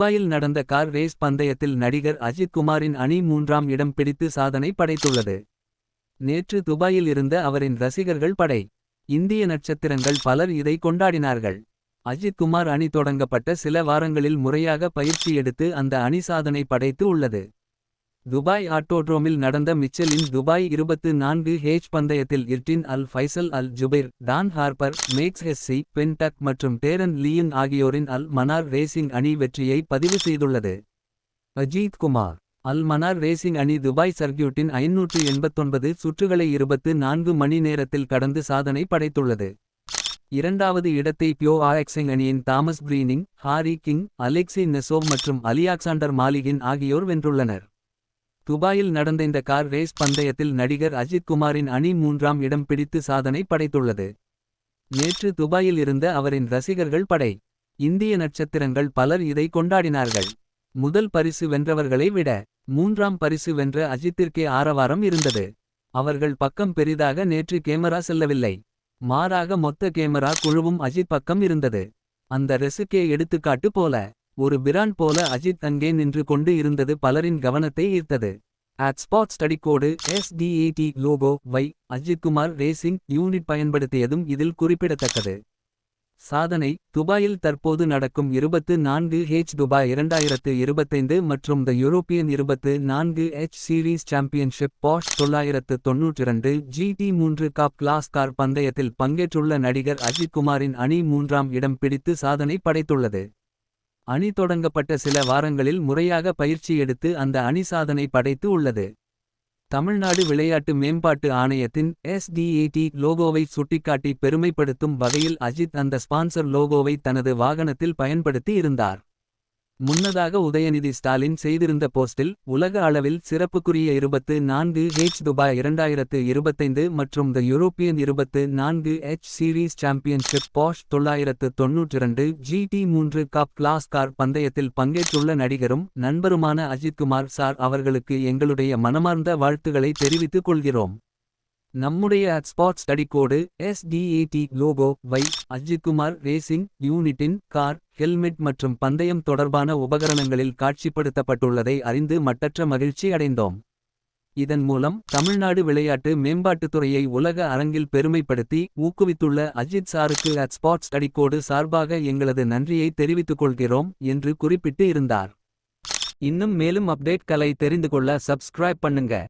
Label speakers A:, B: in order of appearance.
A: துபாயில் நடந்த car race பந்தயத்தில் நடிகர் அஜித் குமாரின் அணி 3ஆம் இடம் பிடித்து சாதனை படைத்துள்ளது. நேற்று துபாயில் இருந்த அவரின் ரசிகர்கள் படை. இந்திய நட்சத்திரங்கள் பலர் இதை கொண்டாடினார்கள். அஜித் குமார் அணி தொடங்கப்பட்ட சில வாரங்களில் முறையாக பயிற்சி எடுத்து அந்த அணி சாதனை படைத்து உள்ளது. துபாய் ஆட்டோட்ரோமில் நடந்த மிச்சலின் துபாய் 24H பந்தயத்தில் இர்டின் Al Faisal Al Zubair, Dan Harper, Max Hesse, பென்டக் மற்றும் டேரன் லீயுன் ஆகியோரின் அல் மனார் ரேசிங் அணி வெற்றியை பதிவு செய்துள்ளது. அஜித் குமார் அல் மனார் ரேசிங் அணி துபாய் சர்க்யூட்டின் 589 சுற்றுகளை 24 மணி நேரத்தில் கடந்து சாதனை படைத்துள்ளது. இரண்டாவது இடத்தை பியோ ஆக்சிங் அணியின் தாமஸ் பிரீனிங், ஹாரி கிங், அலெக்சி நெசோவ் மற்றும் அலியாக்சாண்டர் மாலிகின் ஆகியோர் வென்றுள்ளனர். துபாயில் நடந்த இந்த கார் ரேஸ் பந்தயத்தில் நடிகர் அஜித் குமாரின் அணி 3ஆம் இடம் பிடித்து சாதனை படைத்துள்ளது. நேற்று துபாயில் இருந்த அவரின் ரசிகர்கள் படை. இந்திய நட்சத்திரங்கள் பலர் இதை கொண்டாடினார்கள். முதல் பரிசு வென்றவர்களை விட 3ஆம் பரிசு வென்ற அஜித்திற்கே ஆரவாரம் இருந்தது. அவர்கள் பக்கம் பெரிதாக நேற்று கேமரா செல்லவில்லை. மாறாக மொத்த கேமரா குழுவும் அஜித் பக்கம் இருந்தது. அந்த ரெசுக்கே எடுத்துக்காட்டு போல ஒரு பிராண்ட் போல அஜித் அங்கே நின்று கொண்டு இருந்தது பலரின் கவனத்தை ஈர்த்தது. ஸ்பாட் ஸ்டடி கோடு SDAT லோகோ வை அஜித் குமார் ரேசிங் யூனிட் பயன்படுத்தியதும் இதில் குறிப்பிடத்தக்கது. சாதனை துபாயில் தற்போது நடக்கும் 24H துபாய் 2025 மற்றும் the European 24H series championship Porsche 992 GT3 cup class car பந்தயத்தில் பங்கேற்றுள்ள நடிகர் அஜித் குமாரின் அணி 3ஆம் இடம் பிடித்து சாதனை படைத்துள்ளது. அணி தொடங்கப்பட்ட சில வாரங்களில் முறையாக பயிற்சி எடுத்து அந்த அணி சாதனை படைத்து உள்ளது. தமிழ்நாடு விளையாட்டு மேம்பாட்டு ஆணையத்தின் SDAT லோகோவை சுட்டிக்காட்டி பெருமைப்படுத்தும் வகையில் அஜித் அந்த ஸ்பான்சர் லோகோவை தனது வாகனத்தில் பயன்படுத்தி இருந்தார். முன்னதாக உதயநிதி ஸ்டாலின் செய்திருந்த போஸ்டில் உலக அளவில் சிறப்புக்குரிய 24H துபாய் 2025 மற்றும் the European 24H series championship Porsche 992 GT3 cup class car பந்தயத்தில் பங்கேற்றுள்ள நடிகரும் நண்பருமான அஜித் குமார் சார் அவர்களுக்கு எங்களுடைய மனமார்ந்த வாழ்த்துக்களை தெரிவித்துக் கொள்கிறோம். நம்முடைய ஸ்பாட் ஸ்டடி கோடு SDAT லோகோ வை அஜித் குமார் ரேசிங் யூனிட்டின் கார், ஹெல்மெட் மற்றும் பந்தயம் தொடர்பான உபகரணங்களில் காட்சிப்படுத்தப்பட்டுள்ளதை அறிந்து மட்டற்ற மகிழ்ச்சி அடைந்தோம். இதன் மூலம் தமிழ்நாடு விளையாட்டு மேம்பாட்டுத்துறையை உலக அரங்கில் பெருமைப்படுத்தி ஊக்குவித்துள்ள அஜித் சாருக்கு ஸ்பாட் ஸ்டடி கோடு சார்பாக எங்களது நன்றியை தெரிவித்துக் கொள்கிறோம் என்று குறிப்பிட்டு இருந்தார். இன்னும் மேலும் அப்டேட்களை தெரிந்து கொள்ள சப்ஸ்கிரைப் பண்ணுங்க.